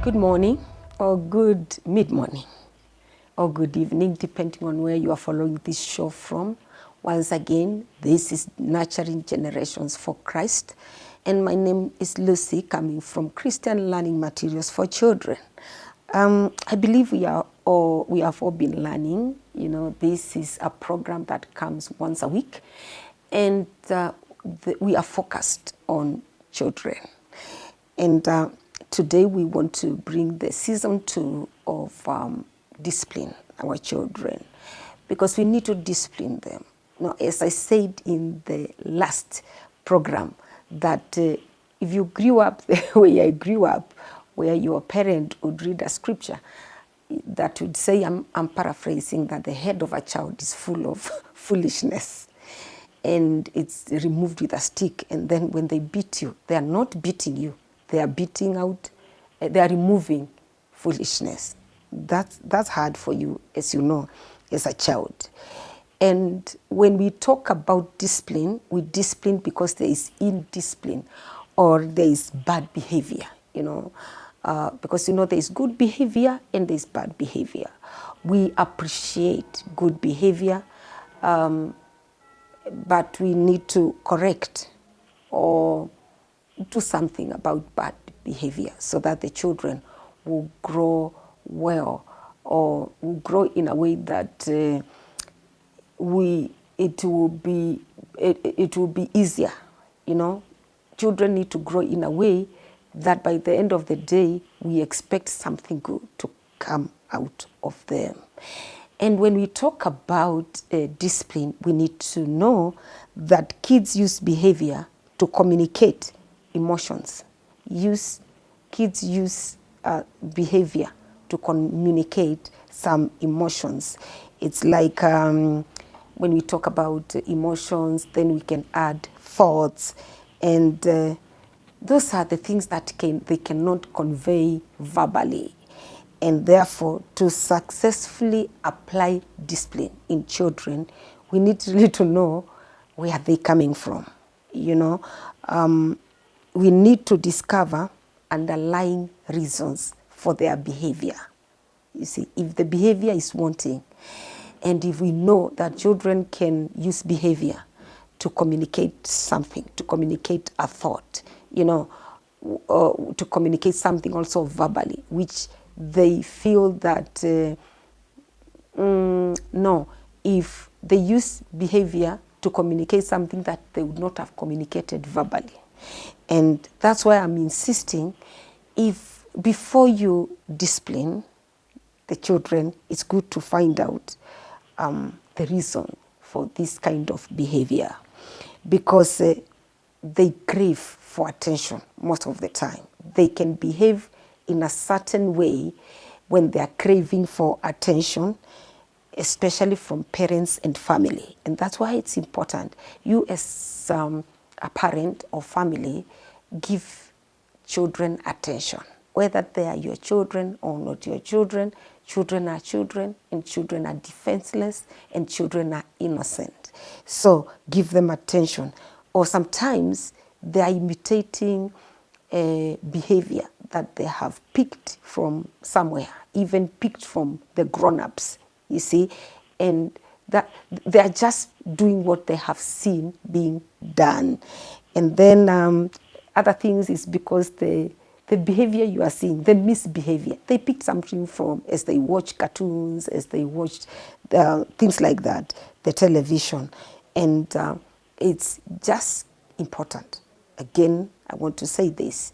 Good morning, or good mid-morning, or good evening, depending on where you are following this show from. Once again, this is Nurturing Generations for Christ, and my name is Lucy, coming from Christian Learning Materials for Children. I believe we have all been learning. This is a program that comes once a week, and we are focused on children. And today we want to bring the season 2 of discipline our children, because we need to discipline them. Now, as I said in the last program, that if you grew up the way I grew up, where your parent would read a scripture that would say, I'm paraphrasing, that the head of a child is full of foolishness, and it's removed with a stick, and then when they beat you, they are not beating you, they are beating out, they are removing foolishness. That's hard for you, as you know, as a child. And when we talk about discipline, we discipline because there is indiscipline or there is bad behavior, because there is good behavior and there is bad behavior. We appreciate good behavior, but we need to correct or do something about bad behavior so that the children will grow well, or will grow in a way that it will be easier. Children need to grow in a way that by the end of the day we expect something good to come out of them. And when we talk about discipline, we need to know that kids use behavior to communicate emotions. Kids use behavior to communicate some emotions. It's like when we talk about emotions, then we can add thoughts, and those are the things that they cannot convey verbally. And therefore, to successfully apply discipline in children, we need really to know where they're coming from. We need to discover underlying reasons for their behavior. You see, if the behavior is wanting, and if we know that children can use behavior to communicate something, to communicate a thought, to communicate something also verbally, which they feel that, no, if they use behavior to communicate something that they would not have communicated verbally. And that's why I'm insisting, if before you discipline the children, it's good to find out the reason for this kind of behavior, because they crave for attention most of the time. They can behave in a certain way when they are craving for attention, especially from parents and family. And that's why it's important. You as a parent or family, give children attention. Whether they are your children or not your children, children are children, and children are defenseless, and children are innocent. So give them attention. Or sometimes they are imitating behavior that they have picked from somewhere, even picked from the grown-ups, you see, and that they are just doing what they have seen being done. And then other things is because the behavior you are seeing, the misbehavior, they picked something from as they watch cartoons, as they watched things like that, the television. And it's just important. Again, I want to say this,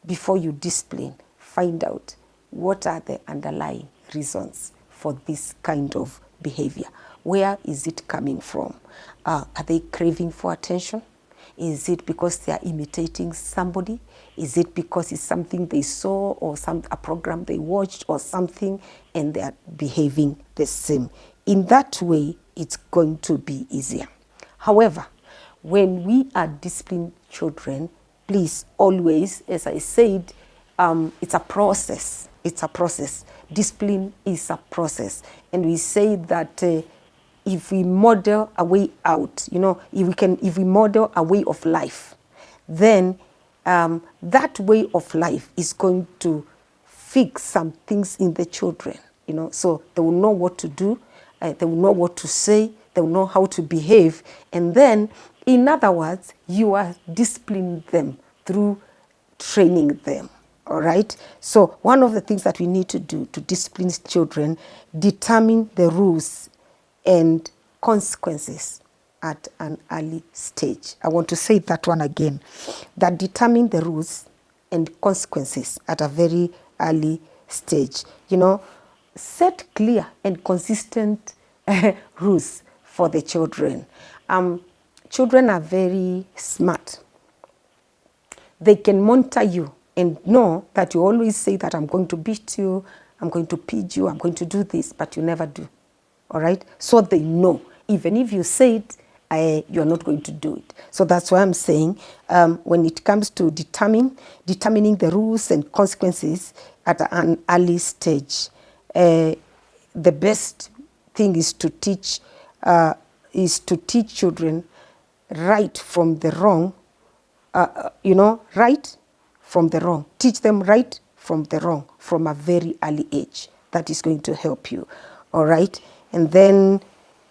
before you discipline, find out what are the underlying reasons for this kind of behavior. Where is it coming from? Are they craving for attention? Is it because they are imitating somebody? Is it because it's something they saw or a program they watched or something, and they are behaving the same? In that way, it's going to be easier. However, when we are disciplining children, please always, as I said, it's a process. It's a process. Discipline is a process. And we say that if we model a way out, if we model a way of life, then that way of life is going to fix some things in the children, so they will know what to do, they will know what to say, they will know how to behave. And then, in other words, you are disciplining them through training them. All right. So one of the things that we need to do to discipline children, determine the rules and consequences at an early stage. I want to say that one again, that determine the rules and consequences at a very early stage. Set clear and consistent rules for the children. Children are very smart. They can monitor you and know that you always say that I'm going to beat you, I'm going to pidge you, I'm going to do this, but you never do. All right? So they know. Even if you say it, you're not going to do it. So that's why I'm saying when it comes to determining the rules and consequences at an early stage, the best thing is to teach children right from the wrong. Right from the wrong. Teach them right from the wrong from a very early age. That is going to help you. All right? And then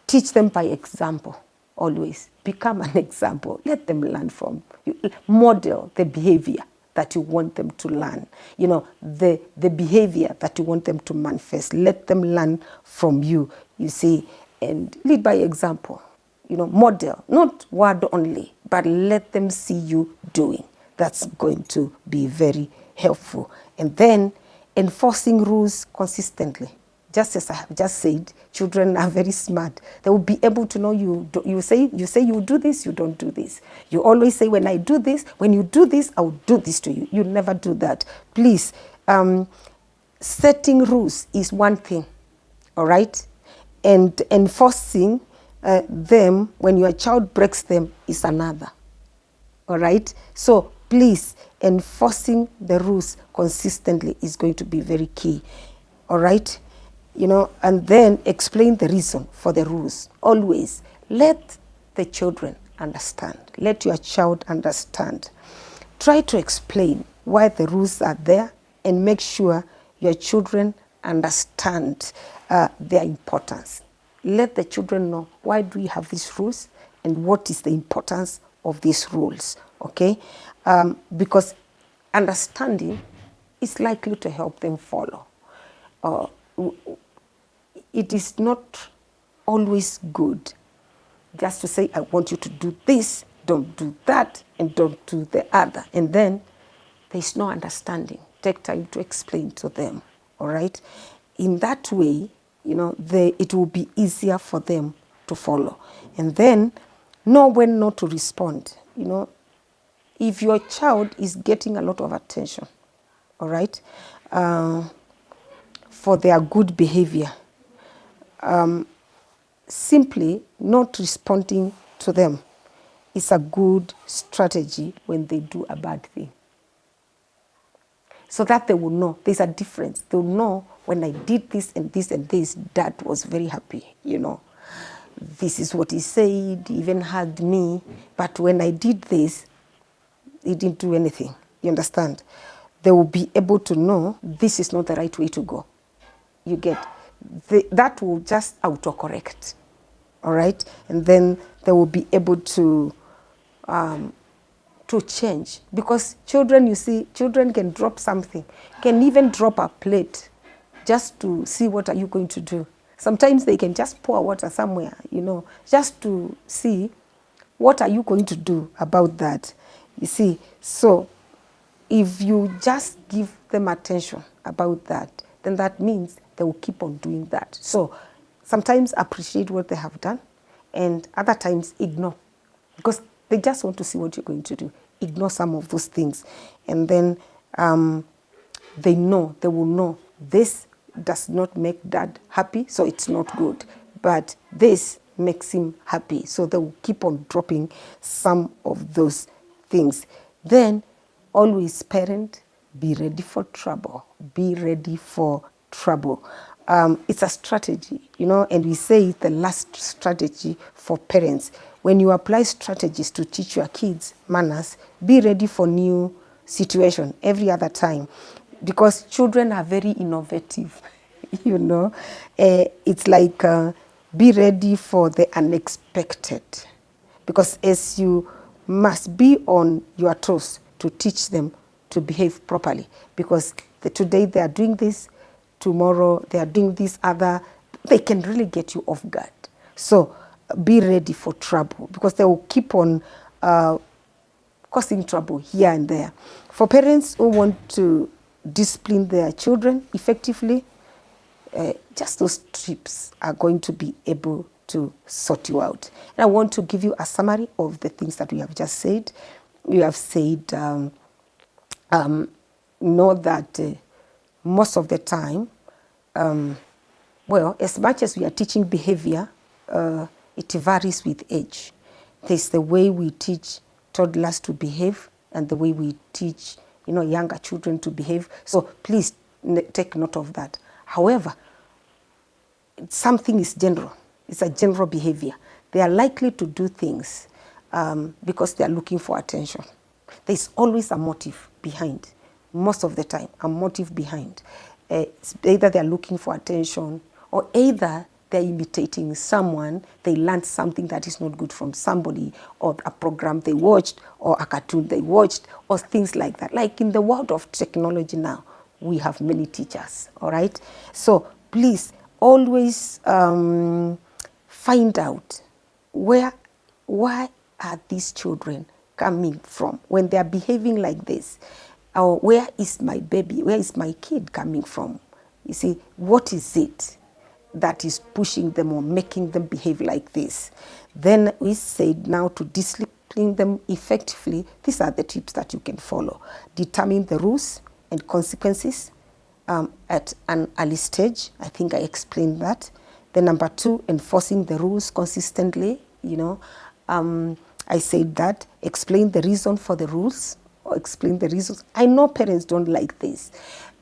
teach them by example. Always become an example. Let them learn from you. Model the behavior that you want them to learn. The behavior that you want them to manifest. Let them learn from you, you see, and lead by example. Model, not word only, but let them see you doing. That's going to be very helpful. And then enforcing rules consistently. Just as I have just said, children are very smart. They will be able to know you say you do this, you don't do this. You always say, when I do this, when you do this, I will do this to you. You never do that. Please, setting rules is one thing, all right? And enforcing them when your child breaks them is another. All right? So please, enforcing the rules consistently is going to be very key. All right? And then explain the reason for the rules. Always let the children understand. Let your child understand. Try to explain why the rules are there and make sure your children understand their importance. Let the children know, why do we have these rules and what is the importance of these rules, okay? Because understanding is likely to help them follow. It is not always good just to say, I want you to do this, don't do that, and don't do the other. And then there's no understanding. Take time to explain to them, all right? In that way, it will be easier for them to follow. And then know when not to respond. If your child is getting a lot of attention, all right, for their good behavior, simply not responding to them is a good strategy when they do a bad thing. So that they will know there's a difference. They will know, when I did this and this and this, Dad was very happy, This is what he said, he even hugged me. But when I did this, he didn't do anything. You understand? They will be able to know this is not the right way to go. You get? That will just autocorrect. All right? And then they will be able to change. Because children, you see, children can drop something, can even drop a plate just to see what are you going to do. Sometimes they can just pour water somewhere, just to see what are you going to do about that. You see, so if you just give them attention about that, then that means they will keep on doing that. So sometimes appreciate what they have done, and other times ignore, because they just want to see what you're going to do. Ignore some of those things. And then they will know this does not make Dad happy, so it's not good. But this makes him happy. So they will keep on dropping some of those things. Then always, parent, be ready for trouble. Be ready for trouble. It's a strategy, and we say it's the last strategy for parents. When you apply strategies to teach your kids manners, be ready for new situation every other time. because children are very innovative, you know. It's like be ready for the unexpected, because as you must be on your toes to teach them to behave properly, because today they are doing this, tomorrow they are doing this other, they can really get you off guard. So be ready for trouble, because they will keep on causing trouble here and there. For parents who want to discipline their children effectively, just those tips are going to be able to sort you out. And I want to give you a summary of the things that we have just said. We have said, know that most of the time, well, as much as we are teaching behavior, it varies with age. There's the way we teach toddlers to behave and the way we teach, younger children to behave. So please take note of that. However, something is general. It's a general behavior. They are likely to do things because they are looking for attention. There's always a motive behind. Most of the time, a motive behind. It's either they're looking for attention, or either they're imitating someone, they learned something that is not good from somebody, or a program they watched, or a cartoon they watched, or things like that. Like in the world of technology now, we have many teachers, all right? So please always find out why are these children coming from when they are behaving like this. Or where is my baby, where is my kid coming from? You see, what is it that is pushing them or making them behave like this? Then we said now to discipline them effectively, these are the tips that you can follow. Determine the rules and consequences at an early stage. I think I explained that. Then number 2, enforcing the rules consistently, I said that. Explain the reason for the rules, or explain the reasons. I know parents don't like this.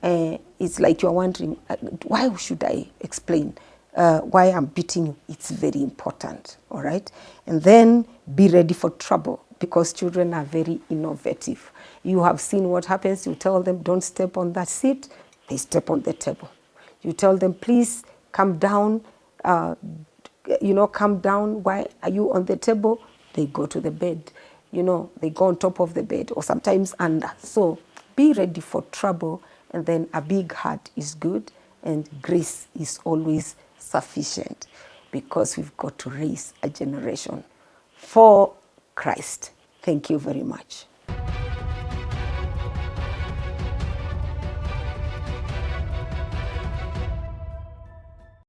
It's like you're wondering, why should I explain why I'm beating you? It's very important, all right? And then be ready for trouble, because children are very innovative. You have seen what happens. You tell them, don't step on that seat. They step on the table. You tell them, please come down, come down. Why are you on the table? They go to the bed. They go on top of the bed, or sometimes under. So be ready for trouble, and then a big heart is good, and grace is always sufficient, because we've got to raise a generation for Christ. Thank you very much.